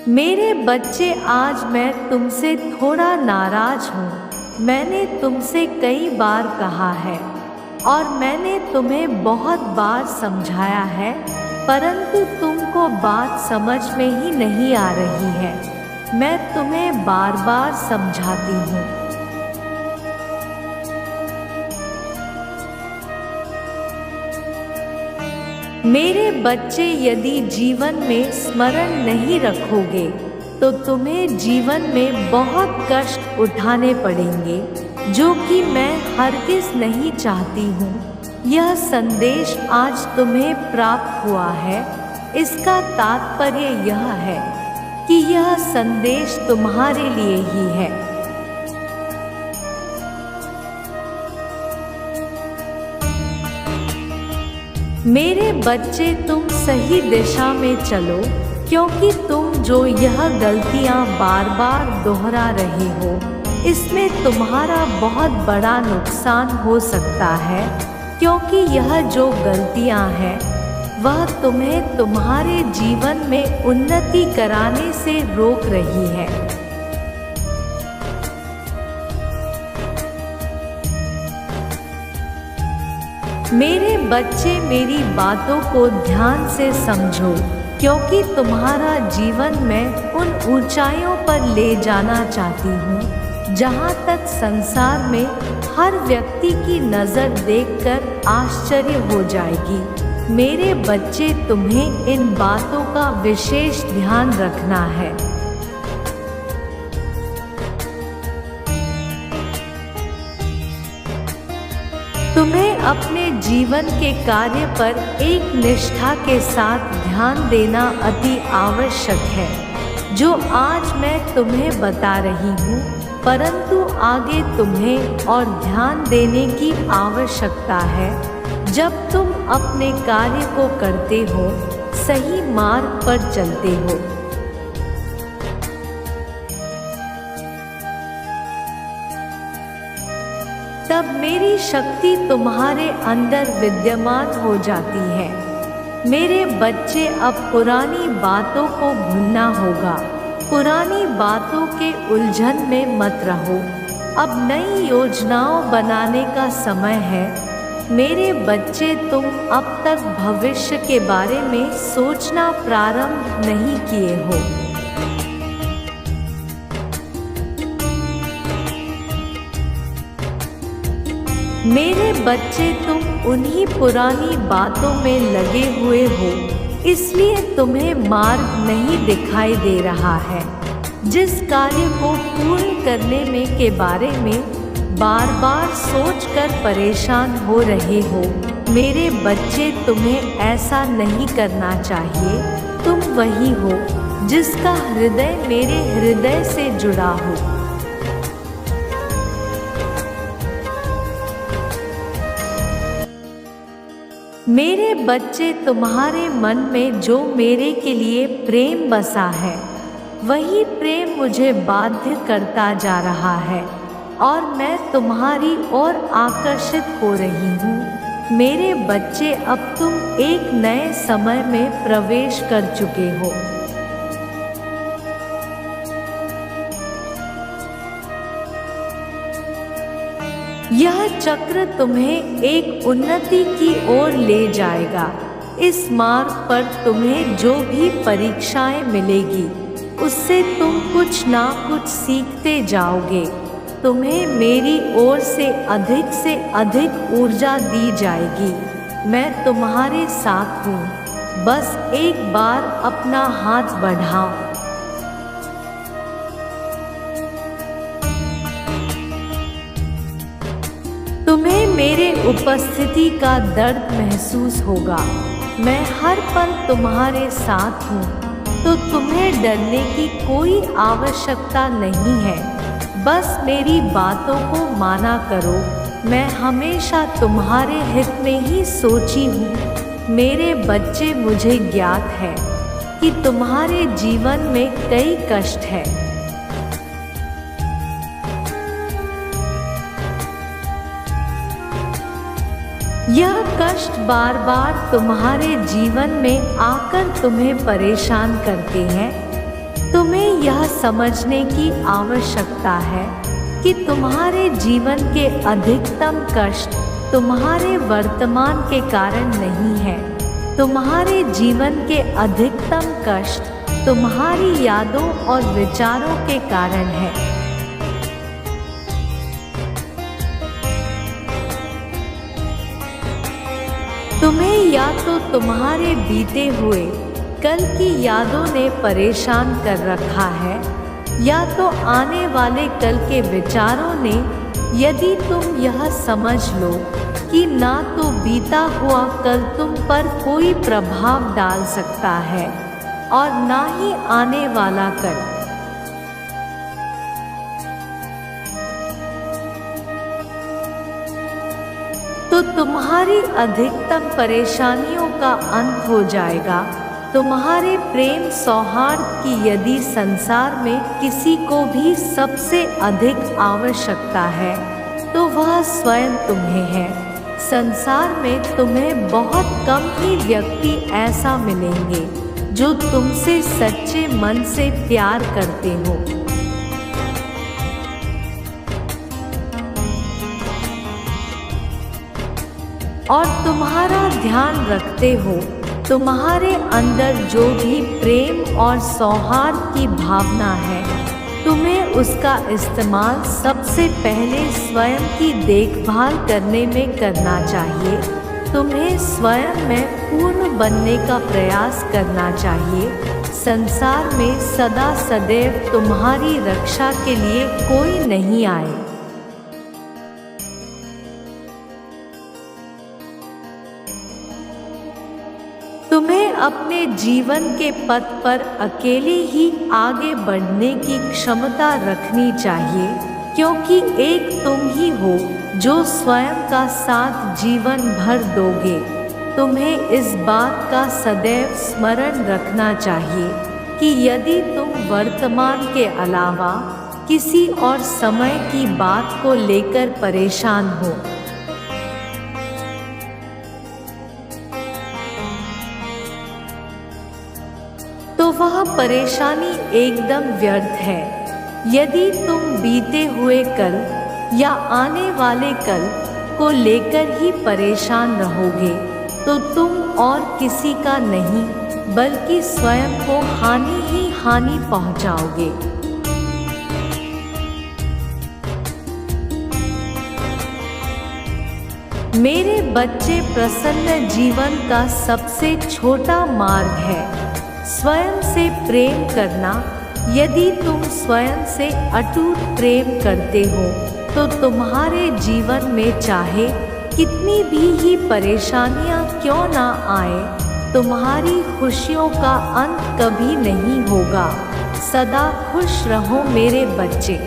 मेरे बच्चे, आज मैं तुमसे थोड़ा नाराज हूँ। मैंने तुमसे कई बार कहा है और मैंने तुम्हें बहुत बार समझाया है, परंतु तुमको बात समझ में ही नहीं आ रही है। मैं तुम्हें बार बार समझाती हूँ। मेरे बच्चे, यदि जीवन में स्मरण नहीं रखोगे तो तुम्हें जीवन में बहुत कष्ट उठाने पड़ेंगे, जो कि मैं हरगिज़ नहीं चाहती हूँ। यह संदेश आज तुम्हें प्राप्त हुआ है, इसका तात्पर्य यह है कि यह संदेश तुम्हारे लिए ही है। मेरे बच्चे, तुम सही दिशा में चलो, क्योंकि तुम जो यह गलतियां बार बार दोहरा रहे हो, इसमें तुम्हारा बहुत बड़ा नुकसान हो सकता है, क्योंकि यह जो गलतियां हैं वह तुम्हें तुम्हारे जीवन में उन्नति कराने से रोक रही है। मेरे बच्चे, मेरी बातों को ध्यान से समझो, क्योंकि तुम्हारा जीवन मैं उन ऊंचाइयों पर ले जाना चाहती हूँ जहाँ तक संसार में हर व्यक्ति की नज़र देखकर आश्चर्य हो जाएगी। मेरे बच्चे, तुम्हें इन बातों का विशेष ध्यान रखना है। तुम्हें अपने जीवन के कार्य पर एक निष्ठा के साथ ध्यान देना अति आवश्यक है, जो आज मैं तुम्हें बता रही हूँ, परंतु आगे तुम्हें और ध्यान देने की आवश्यकता है। जब तुम अपने कार्य को करते हो, सही मार्ग पर चलते हो। तब मेरी शक्ति तुम्हारे अंदर विद्यमान हो जाती है। मेरे बच्चे, अब पुरानी बातों को भूलना होगा। पुरानी बातों के उलझन में मत रहो। अब नई योजनाओं बनाने का समय है। मेरे बच्चे, तुम अब तक भविष्य के बारे में सोचना प्रारंभ नहीं किए हो। मेरे बच्चे, तुम उन्हीं पुरानी बातों में लगे हुए हो, इसलिए तुम्हें मार्ग नहीं दिखाई दे रहा है। जिस कार्य को पूर्ण करने में के बारे में बार बार सोचकर परेशान हो रहे हो, मेरे बच्चे, तुम्हें ऐसा नहीं करना चाहिए। तुम वही हो जिसका हृदय मेरे हृदय से जुड़ा हो। मेरे बच्चे, तुम्हारे मन में जो मेरे के लिए प्रेम बसा है, वही प्रेम मुझे बाध्य करता जा रहा है और मैं तुम्हारी ओर आकर्षित हो रही हूँ। मेरे बच्चे, अब तुम एक नए समय में प्रवेश कर चुके हो। यह चक्र तुम्हें एक उन्नति की ओर ले जाएगा। इस मार्ग पर तुम्हें जो भी परीक्षाएं मिलेगी, उससे तुम कुछ ना कुछ सीखते जाओगे। तुम्हें मेरी ओर से अधिक ऊर्जा दी जाएगी। मैं तुम्हारे साथ हूँ। बस एक बार अपना हाथ बढ़ाओ। तुम्हें मेरे उपस्थिति का दर्द महसूस होगा। मैं हर पल तुम्हारे साथ हूँ, तो तुम्हें डरने की कोई आवश्यकता नहीं है। बस मेरी बातों को माना करो। मैं हमेशा तुम्हारे हित में ही सोची हूँ। मेरे बच्चे, मुझे ज्ञात है कि तुम्हारे जीवन में कई कष्ट है। यह कष्ट बार बार तुम्हारे जीवन में आकर तुम्हें परेशान करते हैं, तुम्हें यह समझने की आवश्यकता है कि तुम्हारे जीवन के अधिकतम कष्ट तुम्हारे वर्तमान के कारण नहीं है। तुम्हारे जीवन के अधिकतम कष्ट तुम्हारी यादों और विचारों के कारण है। तुम्हें या तो तुम्हारे बीते हुए कल की यादों ने परेशान कर रखा है, या तो आने वाले कल के विचारों ने। यदि तुम यह समझ लो कि ना तो बीता हुआ कल तुम पर कोई प्रभाव डाल सकता है और ना ही आने वाला कल, तो तुम्हारी अधिकतम परेशानियों का अंत हो जाएगा। तुम्हारे प्रेम सौहार्द की यदि संसार में किसी को भी सबसे अधिक आवश्यकता है तो वह स्वयं तुम्हें है। संसार में तुम्हें बहुत कम ही व्यक्ति ऐसा मिलेंगे जो तुमसे सच्चे मन से प्यार करते हो। और तुम्हारा ध्यान रखते हो। तुम्हारे अंदर जो भी प्रेम और सौहार्द की भावना है, तुम्हें उसका इस्तेमाल सबसे पहले स्वयं की देखभाल करने में करना चाहिए। तुम्हें स्वयं में पूर्ण बनने का प्रयास करना चाहिए। संसार में सदा सदैव तुम्हारी रक्षा के लिए कोई नहीं आए। तुम्हें अपने जीवन के पथ पर अकेले ही आगे बढ़ने की क्षमता रखनी चाहिए, क्योंकि एक तुम ही हो जो स्वयं का साथ जीवन भर दोगे। तुम्हें इस बात का सदैव स्मरण रखना चाहिए कि यदि तुम वर्तमान के अलावा किसी और समय की बात को लेकर परेशान हो, तो वह परेशानी एकदम व्यर्थ है। यदि तुम बीते हुए कल या आने वाले कल को लेकर ही परेशान रहोगे, तो तुम और किसी का नहीं बल्कि स्वयं को हानि ही हानि पहुंचाओगे। मेरे बच्चे, प्रसन्न जीवन का सबसे छोटा मार्ग है स्वयं से प्रेम करना। यदि तुम स्वयं से अटूट प्रेम करते हो तो तुम्हारे जीवन में चाहे कितनी भी ही परेशानियां क्यों ना आए, तुम्हारी खुशियों का अंत कभी नहीं होगा। सदा खुश रहो मेरे बच्चे।